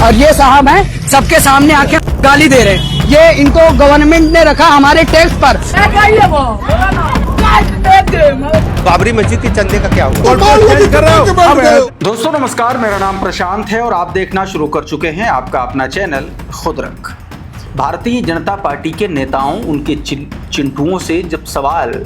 और ये साहब हैं सबके सामने आके गाली दे रहे हैं। ये इनको गवर्नमेंट ने रखा हमारे टैक्स पर। बाबरी मस्जिद के चंदे का क्या हुआ? दोस्तों नमस्कार, मेरा नाम प्रशांत है और आप देखना शुरू कर चुके हैं आपका अपना चैनल खुद रख। भारतीय जनता पार्टी के नेताओं, उनके चिंटुओं से जब सवाल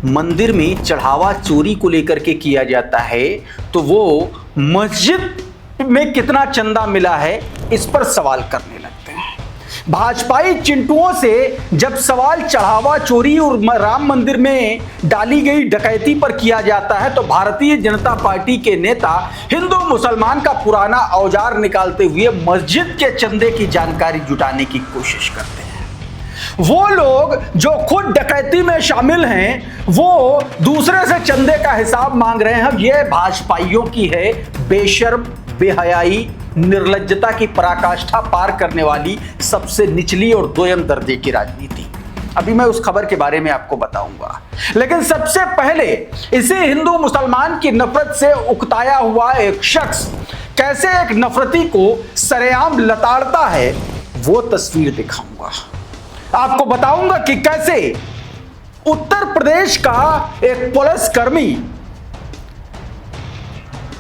मंदिर में चढ़ावा चोरी को लेकर के किया जाता है तो वो मस्जिद में कितना चंदा मिला है इस पर सवाल करने लगते हैं। भाजपाई चिंटुओं से जब सवाल चढ़ावा चोरी और राम मंदिर में डाली गई डकैती पर किया जाता है तो भारतीय जनता पार्टी के नेता हिंदू मुसलमान का पुराना औजार निकालते हुए मस्जिद के चंदे की जानकारी जुटाने की कोशिश करते हैं। वो लोग जो खुद डकैती में शामिल हैं वो दूसरे से चंदे का हिसाब मांग रहे हैं। ये भाजपाइयों की है बेशर्म, बेहयाई, निर्लज्जता की पराकाष्ठा पार करने वाली सबसे निचली और दोयम दर्जे की राजनीति। अभी मैं उस खबर के बारे में आपको बताऊंगा, लेकिन सबसे पहले इसे हिंदू मुसलमान की नफरत से उकताया हुआ एक शख्स कैसे एक नफरती को सरेआम लताड़ता है वो तस्वीर दिखाऊंगा। आपको बताऊंगा कि कैसे उत्तर प्रदेश का एक पुलिसकर्मी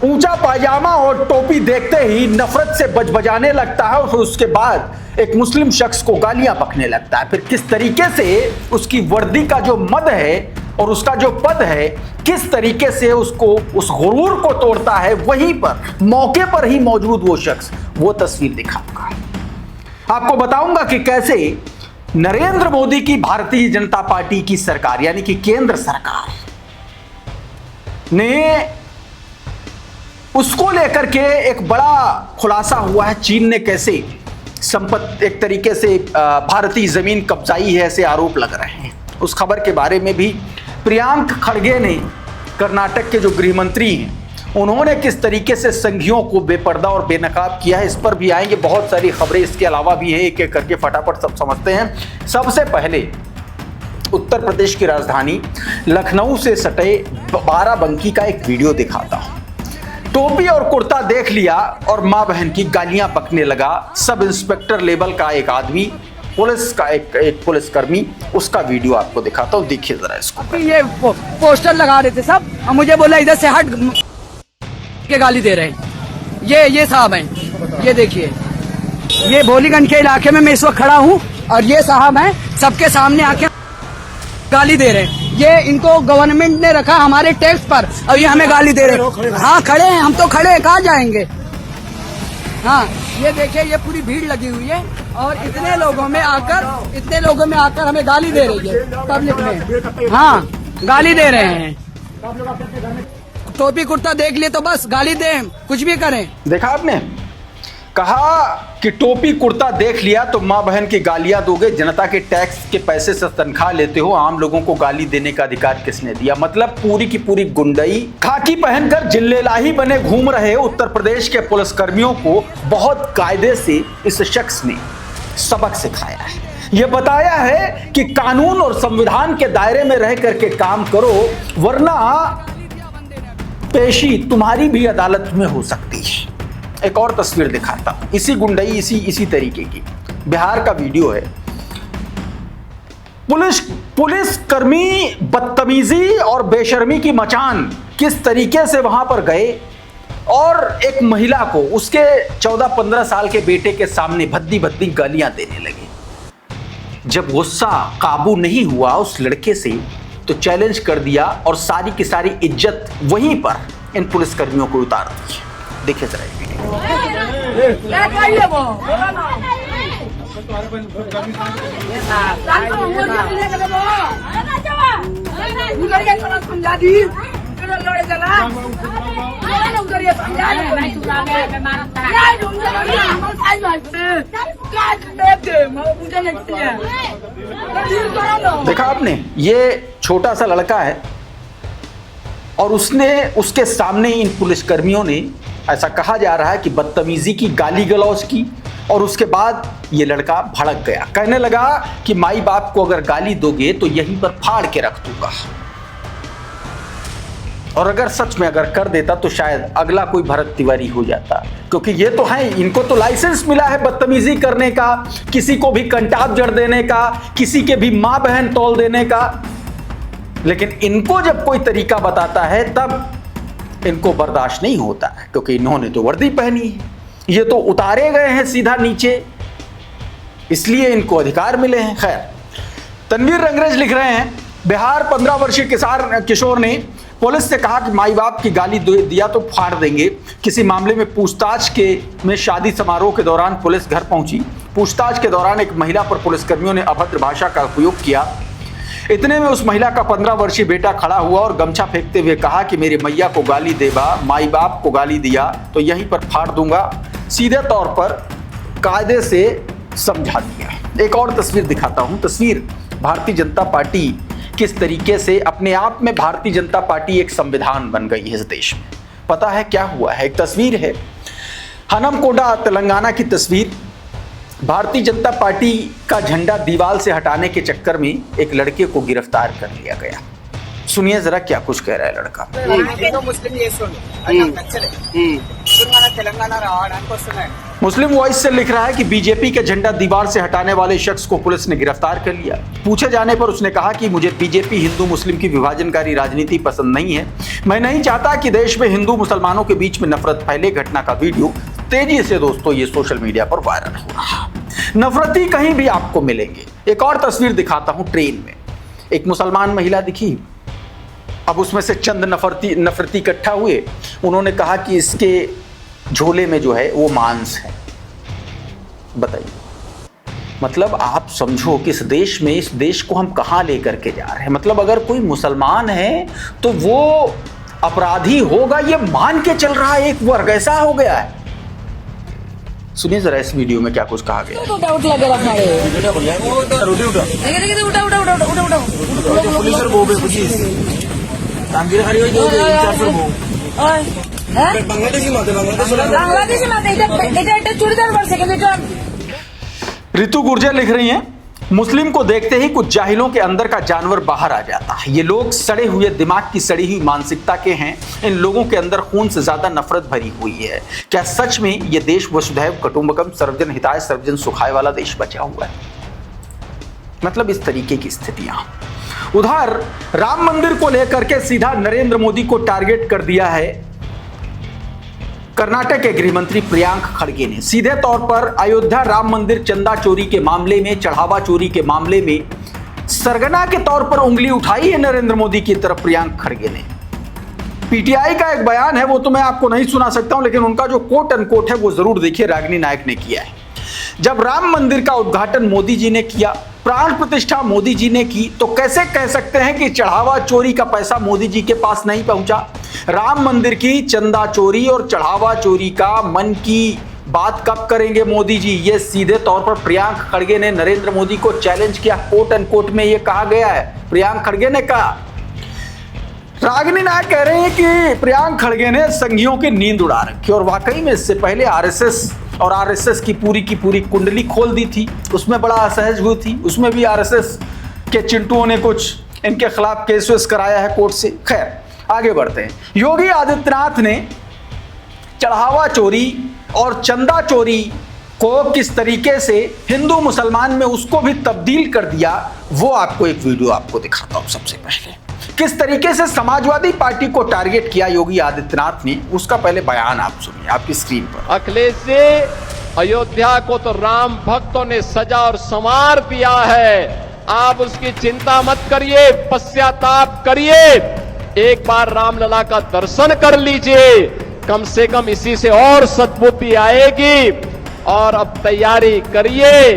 ऊंचा पायजामा और टोपी देखते ही नफरत से बजबजाने लगता है और फिर उसके बाद एक मुस्लिम शख्स को गालियां बकने लगता है। फिर किस तरीके से उसकी वर्दी का जो मद है और उसका जो पद है, किस तरीके से उसको उस गुरूर को तोड़ता है, वहीं पर मौके पर ही मौजूद वो शख्स, वो तस्वीर दिखाऊंगा। आपको बताऊंगा कि कैसे नरेंद्र मोदी की भारतीय जनता पार्टी की सरकार यानी कि केंद्र सरकार ने उसको लेकर के एक बड़ा खुलासा हुआ है। चीन ने कैसे संपत्ति एक तरीके से भारतीय जमीन कब्जाई है ऐसे आरोप लग रहे हैं। उस खबर के बारे में भी प्रियांक खड़गे ने, कर्नाटक के जो गृह मंत्री हैं, उन्होंने किस तरीके से संघियों को बेपर्दा और बेनकाब किया है इस पर भी आएंगे। बहुत सारी खबरें इसके अलावा भी हैं, एक एक करके फटाफट सब समझते हैं। सबसे पहले उत्तर प्रदेश की राजधानी लखनऊ से सटे बाराबंकी का एक वीडियो दिखाता हूं। टोपी और कुर्ता देख लिया और मां बहन की गालियां बकने लगा सब इंस्पेक्टर लेवल का एक आदमी, पुलिस का एक पुलिसकर्मी, उसका वीडियो आपको दिखाता हूं, देखिए जरा इसको। ये पोस्टर लगा रहे थे सब और मुझे बोला इधर से हट के गाली दे रहे हैं। ये साहब हैं, ये देखिए, ये भोलीगंज के इलाके में मैं इस वक्त खड़ा हूँ और ये साहब हैं सबके सामने आके गाली दे रहे हैं। ये इनको गवर्नमेंट ने रखा हमारे टैक्स पर और ये हमें गाली दे रहे हैं। हाँ खड़े हैं, हम तो खड़े हैं, कहाँ जाएंगे। हाँ ये देखिए, ये पूरी भीड़ लगी हुई है और इतने लोगों में आकर हमें गाली दे रही है पब्लिक में। हाँ गाली दे रहे हैं। टोपी कुर्ता देख लिए तो बस गाली दें, कुछ भी करें। देखा आपने, कहा कि टोपी कुर्ता देख लिया तो मां बहन की गालियां दोगे, जनता के टैक्स के पैसे से तनख्वाह लेते हो, आम लोगों को गाली देने का अधिकार किसने दिया। मतलब पूरी की पूरी गुंडई, खाकी पहनकर जिल्लेलाही बने घूम रहे उत्तर प्रदेश के पुलिसकर्मियों को बहुत कायदे से इस शख्स ने सबक सिखाया है। यह बताया है कि कानून और संविधान के दायरे में रह करके काम करो, वरना पेशी तुम्हारी भी अदालत में हो सकती है। एक और तस्वीर दिखाता हूं, इसी गुंडई, इसी तरीके की बिहार का वीडियो है। पुलिसकर्मी बदतमीजी और बेशर्मी की मचान किस तरीके से वहां पर गए और एक महिला को उसके 14-15 साल के बेटे के सामने भद्दी भद्दी गालियां देने लगे। जब गुस्सा काबू नहीं हुआ उस लड़के से तो चैलेंज कर दिया और सारी की सारी इज्जत वहीं पर इन पुलिसकर्मियों को उतार दी। देखिए जरा ये वीडियो। देखा आपने, ये छोटा सा लड़का है और उसके सामने इन पुलिसकर्मियों ने, ऐसा कहा जा रहा है कि बदतमीजी की, गाली गलौज की और उसके बाद ये लड़का भड़क गया, कहने लगा कि माई बाप को अगर गाली दोगे तो यहीं पर फाड़ के रख दूंगा। और अगर सच में अगर कर देता तो शायद अगला कोई भरत तिवारी हो जाता, क्योंकि ये तो है, इनको तो लाइसेंस मिला है बदतमीजी करने का, किसी को भी कंटाप जड़ देने का, किसी के भी मां बहन तोल देने का। लेकिन इनको जब कोई तरीका बताता है तब इनको बर्दाश्त नहीं होता है, क्योंकि इन्होंने तो वर्दी पहनी है, ये तो उतारे गए हैं सीधा नीचे, इसलिए इनको अधिकार मिले हैं। खैर, तनवीर रंगरेज लिख रहे हैं, बिहार 15 वर्षीय किशोर ने पुलिस से कहा कि माई बाप की गाली दिया तो फाड़ देंगे। किसी मामले में पूछताछ में शादी समारोह के दौरान पुलिस घर पहुंची। पूछताछ के दौरान एक महिला पर पुलिसकर्मियों ने अभद्र भाषा का उपयोग किया। इतने में उस महिला का 15 वर्षीय बेटा खड़ा हुआ और गमछा फेंकते हुए कहा कि मेरे मैया को गाली देगा, माई बाप को गाली दिया तो यहीं पर फाड़ दूंगा। सीधे तौर पर कायदे से समझा दिया। एक और तस्वीर दिखाता हूं। तस्वीर भारतीय जनता पार्टी किस तरीके से अपने आप में, भारतीय जनता पार्टी एक संविधान बन गई है इस देश में। पता है क्या हुआ है? एक तस्वीर है हनमकोंडा तेलंगाना की तस्वीर। भारतीय जनता पार्टी का झंडा दीवार से हटाने के चक्कर में एक लड़के को गिरफ्तार कर लिया गया। सुनिए जरा क्या कुछ कह रहा है लड़का। मुस्लिम वॉइस से लिख रहा है कि बीजेपी के झंडा दीवार से हटाने वाले शख्स को पुलिस ने गिरफ्तार कर लिया। पूछे जाने पर उसने कहा कि मुझे बीजेपी हिंदू मुस्लिम की विभाजनकारी राजनीति पसंद नहीं है। मैं नहीं चाहता कि देश में हिंदू मुसलमानों के बीच में नफरत फैले। घटना का वीडियो तेजी से दोस्तों ये सोशल मीडिया पर वायरल हो रहा। नफरती कहीं भी आपको मिलेंगे। एक और तस्वीर दिखाता हूं। ट्रेन में एक मुसलमान महिला दिखी। अब उसमें से चंद नफरती इकट्ठा हुए। उन्होंने कहा कि इसके झोले में जो है वो मांस है। बताइए, मतलब आप समझो कि इस देश में, इस देश को हम कहां लेकर के जा रहे हैं। मतलब अगर कोई मुसलमान है तो वो अपराधी होगा ये मान के चल रहा है, एक वर्ग ऐसा हो गया है। सुनिए जरा इस वीडियो में क्या कुछ कहा गया। डाउट लगेगा ऋतु गुर्जर लिख रही हैं, मुस्लिम को देखते ही कुछ जाहिलों के अंदर का जानवर बाहर आ जाता है। ये लोग सड़े हुए दिमाग की सड़ी हुई मानसिकता के हैं। इन लोगों के अंदर खून से ज्यादा नफरत भरी हुई है। क्या सच में ये देश वसुधैव कुटुंबकम सर्वजन हिताय सर्वजन सुखाय वाला देश बचा हुआ है? मतलब इस तरीके की स्थितियां। उधर राम मंदिर को लेकर के सीधा नरेंद्र मोदी को टारगेट कर दिया है कर्नाटक के गृह मंत्री प्रियांक खड़गे ने। सीधे तौर पर अयोध्या राम मंदिर चंदा चोरी के मामले में, चढ़ावा चोरी के मामले में सरगना के तौर पर उंगली उठाई है नरेंद्र मोदी की तरफ प्रियांक खड़गे ने। पीटीआई का एक बयान है, वो तो मैं आपको नहीं सुना सकता हूं, लेकिन उनका जो कोट अनकोट है वो जरूर देखिए। रागिनी नायक ने किया है। जब राम मंदिर का उद्घाटन मोदी जी ने किया, प्राण प्रतिष्ठा मोदी जी ने की, तो कैसे कह सकते हैं कि चढ़ावा चोरी का पैसा मोदी जी के पास नहीं पहुंचा? राम मंदिर की चंदा चोरी और चढ़ावा चोरी का मन की बात कब करेंगे मोदी जी? ये सीधे तौर पर प्रियांक खड़गे ने नरेंद्र मोदी को चैलेंज किया। कोट एंड कोट में ये कहा गया है, प्रियांक खड़गे ने कहा। रागिनी नायक कह रहे हैं कि प्रियांक खड़गे ने संघियों की नींद उड़ा रखी, और वाकई में इससे पहले आरएसएस और आरएसएस की पूरी कुंडली खोल दी थी। उसमें बड़ा असहज हुई थी। उसमें भी आरएसएस के चिंटुओं ने कुछ इनके खिलाफ केस वेस कराया है कोर्ट से। खैर आगे बढ़ते हैं। योगी आदित्यनाथ ने चढ़ावा चोरी और चंदा चोरी को किस तरीके से हिंदू मुसलमान में उसको भी तब्दील कर दिया, वो आपको एक वीडियो आपको दिखाता हूं। सबसे पहले किस तरीके से समाजवादी पार्टी को टारगेट किया योगी आदित्यनाथ ने, उसका पहले बयान आप सुनिए आपकी स्क्रीन पर। अखिलेश जी, अयोध्या को तो राम भक्तों ने सजा और संवार दिया है। आप उसकी चिंता मत करिए, पश्चाताप करिए, एक बार रामलला का दर्शन कर लीजिए। कम से कम इसी से और सद्बुद्धि आएगी। और अब तैयारी करिए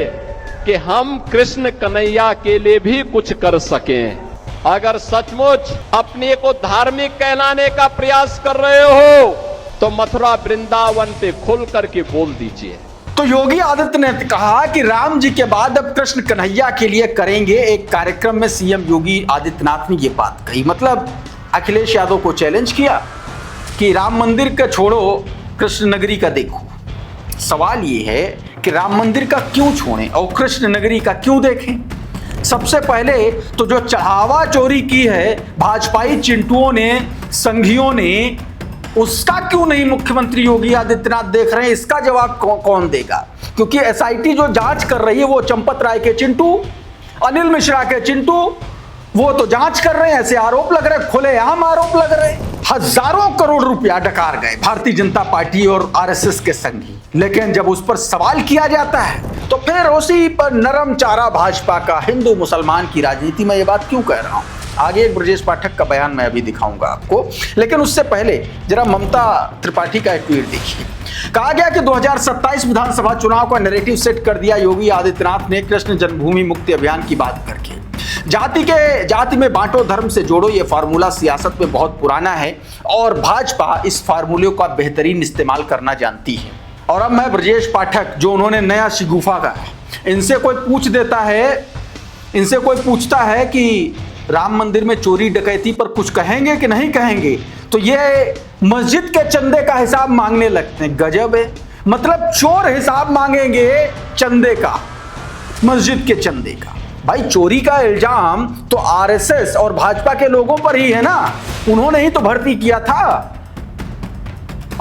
कि हम कृष्ण कन्हैया के लिए भी कुछ कर सकें। अगर सचमुच अपने को धार्मिक कहलाने का प्रयास कर रहे हो तो मथुरा वृंदावन पे खुल करके बोल दीजिए। तो योगी आदित्यनाथ ने कहा कि राम जी के बाद अब कृष्ण कन्हैया के लिए करेंगे। एक कार्यक्रम में सीएम योगी आदित्यनाथ ने यह बात कही। मतलब अखिलेश यादव को चैलेंज किया कि राम मंदिर का छोड़ो, कृष्ण नगरी का देखो। सवाल यह है कि राम मंदिर का क्यों छोड़ें और कृष्ण नगरी का क्यों देखें? सबसे पहले तो जो चढ़ावा चोरी की है भाजपाई चिंटुओं ने संघियों ने, उसका क्यों नहीं मुख्यमंत्री योगी आदित्यनाथ देख रहे हैं? इसका जवाब कौन देगा? क्योंकि एसआईटी जो जांच कर रही है वो चंपत राय के चिंटू, अनिल मिश्रा के चिंटू, वो तो जांच कर रहे हैं, ऐसे आरोप लग रहे, खुलेआम आरोप लग रहे। हजारों करोड़ रुपया डकार गए भारतीय जनता पार्टी और आरएसएस के संगी, लेकिन जब उस पर सवाल किया जाता है तो फिर उसी पर नरम चारा भाजपा का, हिंदू मुसलमान की राजनीति में। ये बात क्यों कह रहा हूं? आगे एक ब्रजेश पाठक का बयान मैं अभी दिखाऊंगा आपको, लेकिन उससे पहले जरा ममता त्रिपाठी का एक ट्वीट देखिए। कहा गया कि 2027 विधानसभा चुनाव का नैरेटिव सेट कर दिया योगी आदित्यनाथ ने कृष्ण जन्मभूमि मुक्ति अभियान की बात करके। जाति में बांटो, धर्म से जोड़ो, ये फार्मूला सियासत में बहुत पुराना है और भाजपा इस फार्मूले का बेहतरीन इस्तेमाल करना जानती है। और अब मैं ब्रजेश पाठक, जो उन्होंने नया शिगुफा का है, इनसे कोई पूछता है कि राम मंदिर में चोरी डकैती पर कुछ कहेंगे कि नहीं कहेंगे, तो ये मस्जिद के चंदे का हिसाब मांगने लगते हैं। गजब है, मतलब चोर हिसाब मांगेंगे चंदे का, मस्जिद के चंदे का। भाई चोरी का इल्जाम तो आरएसएस और भाजपा के लोगों पर ही है ना, उन्होंने ही तो भर्ती किया था,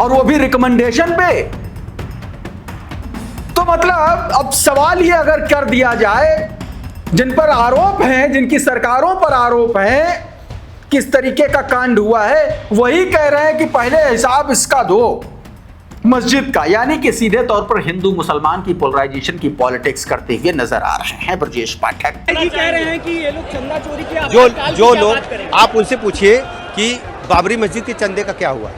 और वो भी रिकमेंडेशन पे। तो मतलब अब सवाल ये अगर कर दिया जाए, जिन पर आरोप हैं, जिनकी सरकारों पर आरोप है, किस तरीके का कांड हुआ है, वही कह रहे हैं कि पहले हिसाब इसका दो मस्जिद का, यानी कि सीधे तौर पर हिंदू मुसलमान की पोलराइजेशन की पॉलिटिक्स करते हुए नजर आ रहे हैं ब्रजेश पाठक। कह रहे हैं कि ये लोग चंदा चोरी के जो लोग, आप उनसे पूछिए कि बाबरी मस्जिद के चंदे का क्या हुआ।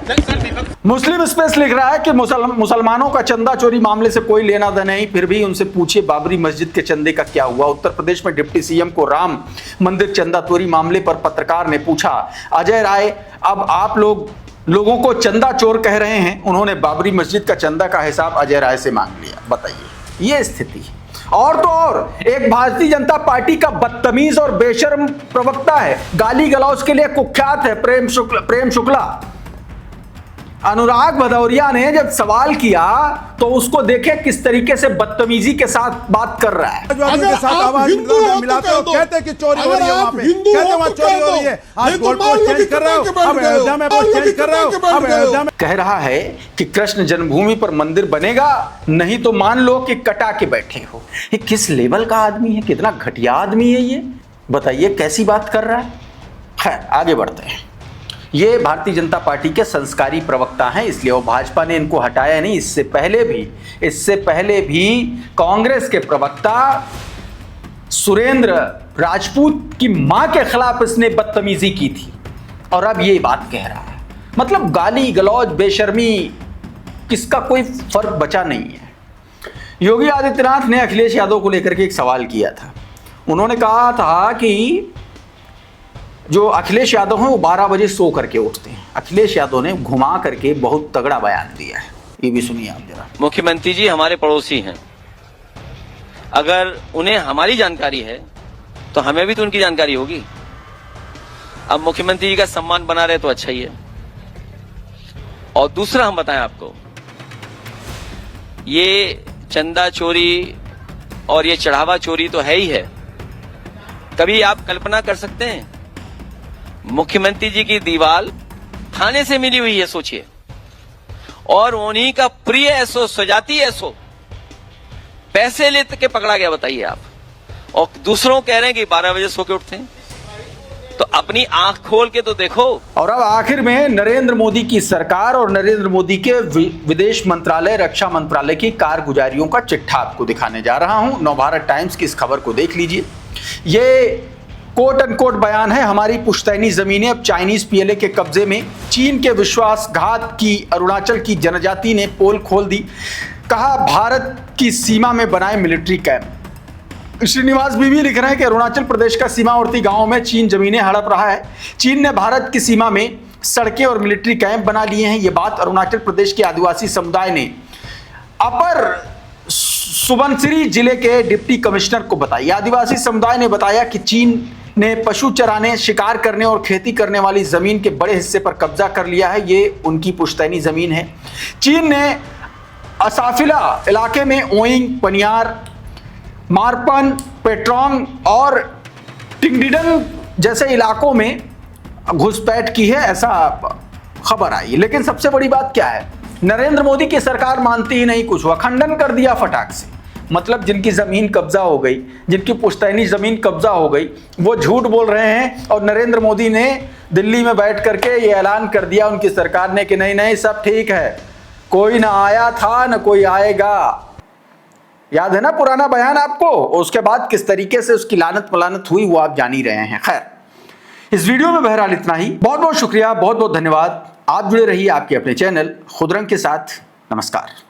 मुस्लिम स्पेस लिख रहा है कि मुसलमानों का चंदा चोरी मामले से कोई लेना देना नहीं, फिर भी उनसे पूछिए बाबरी मस्जिद के चंदे का क्या हुआ। उत्तर प्रदेश में डिप्टी सीएम को राम मंदिर चंदा चोरी मामले पर पत्रकार ने पूछा, अजय राय, अब आप लोगों को चंदा चोर कह रहे हैं। उन्होंने बाबरी मस्जिद का चंदा का हिसाब अजय राय से मांग लिया। बताइए, ये स्थिति है। और तो और एक भारतीय जनता पार्टी का बदतमीज और बेशर्म प्रवक्ता है, गाली गलौज के लिए कुख्यात है, प्रेम शुक्ला। अनुराग भदौरिया ने जब सवाल किया तो उसको देखे किस तरीके से बदतमीजी के साथ बात कर रहा है। के साथ आवाज मिलाते हो, कहते कि चोरी हो रही है वहां पे, कहते वहां चोरी हो रही है। आज गोल्ड पोस्ट चेंज कर रहे हो, अब अयोध्या में पोस्ट चेंज कर रहे हो, अब अयोध्या में कह रहा है कि कृष्ण जन्मभूमि पर मंदिर बनेगा, नहीं तो मान लो कि कटा के बैठे हो। ये किस लेवल का आदमी है, कितना घटिया आदमी है ये, बताइए कैसी बात कर रहा है। खैर आगे बढ़ते हैं। ये भारतीय जनता पार्टी के संस्कारी प्रवक्ता हैं, इसलिए वो भाजपा ने इनको हटाया नहीं। इससे पहले भी कांग्रेस के प्रवक्ता सुरेंद्र राजपूत की मां के खिलाफ इसने बदतमीजी की थी, और अब ये बात कह रहा है। मतलब गाली गलौज, बेशर्मी, किसका कोई फर्क बचा नहीं है। योगी आदित्यनाथ ने अखिलेश यादव को लेकर के एक सवाल किया था। उन्होंने कहा था कि जो अखिलेश यादव हैं वो 12 बजे सो करके उठते हैं। अखिलेश यादव ने घुमा करके बहुत तगड़ा बयान दिया है, ये भी सुनिए आप जरा। मुख्यमंत्री जी हमारे पड़ोसी हैं, अगर उन्हें हमारी जानकारी है तो हमें भी तो उनकी जानकारी होगी। अब मुख्यमंत्री जी का सम्मान बना रहे तो अच्छा ही है। और दूसरा हम बताएं आपको, ये चंदा चोरी और ये चढ़ावा चोरी तो है ही है। कभी आप कल्पना कर सकते हैं मुख्यमंत्री जी की दीवार थाने से मिली हुई है, सोचिए, और उन्हीं का प्रिय एसओ, सजाती एसओ पैसे लेते के पकड़ा गया, बताइए आप। और दूसरों कह रहे हैं कि 12 बजे सो के उठते हैं, तो अपनी आंख खोल के तो देखो। और अब आखिर में नरेंद्र मोदी की सरकार और नरेंद्र मोदी के विदेश मंत्रालय, रक्षा मंत्रालय की कारगुजारियों का चिट्ठा आपको दिखाने जा रहा हूं। नवभारत टाइम्स की इस खबर को देख लीजिए। ये कोट अनकोट बयान है, हमारी पुश्तैनी जमीनें अब चाइनीज पीएलए के कब्जे में। चीन के विश्वासघात की अरुणाचल की जनजाति ने पोल खोल दी। कहा भारत की सीमा में बनाए मिलिट्री कैंप। श्रीनिवास बीवी लिख रहे हैं कि अरुणाचल प्रदेश का सीमावर्ती गांवों में चीन जमीनें हड़प रहा है। चीन ने भारत की सीमा में सड़कें और मिलिट्री कैंप बना लिए हैं। ये बात अरुणाचल प्रदेश के आदिवासी समुदाय ने अपर सुबनसिरी जिले के डिप्टी कमिश्नर को बताई। आदिवासी समुदाय ने बताया कि चीन ने पशु चराने, शिकार करने और खेती करने वाली जमीन के बड़े हिस्से पर कब्जा कर लिया है। ये उनकी पुश्तैनी जमीन है। चीन ने असाफिला इलाके में ओइंग, पनियार, मारपन, पेट्रोंग और टिंगडिडन जैसे इलाकों में घुसपैठ की है, ऐसा खबर आई। लेकिन सबसे बड़ी बात क्या है, नरेंद्र मोदी की सरकार मानती ही नहीं कुछ हुआ, खंडन कर दिया फटाक से। मतलब जिनकी जमीन कब्जा हो गई, जिनकी पुश्तैनी जमीन कब्जा हो गई, वो झूठ बोल रहे हैं। और नरेंद्र मोदी ने दिल्ली में बैठ करके ये ऐलान कर दिया उनकी सरकार ने कि नहीं नहीं सब ठीक है, कोई ना आया था ना कोई आएगा। याद है ना पुराना बयान आपको? उसके बाद किस तरीके से उसकी लानत मलानत हुई वो आप जान ही रहे हैं। खैर, इस वीडियो में बहरहाल इतना ही। बहुत बहुत शुक्रिया, बहुत बहुत धन्यवाद। आप जुड़े रहिए आपके अपने चैनल खुदरंग के साथ। नमस्कार।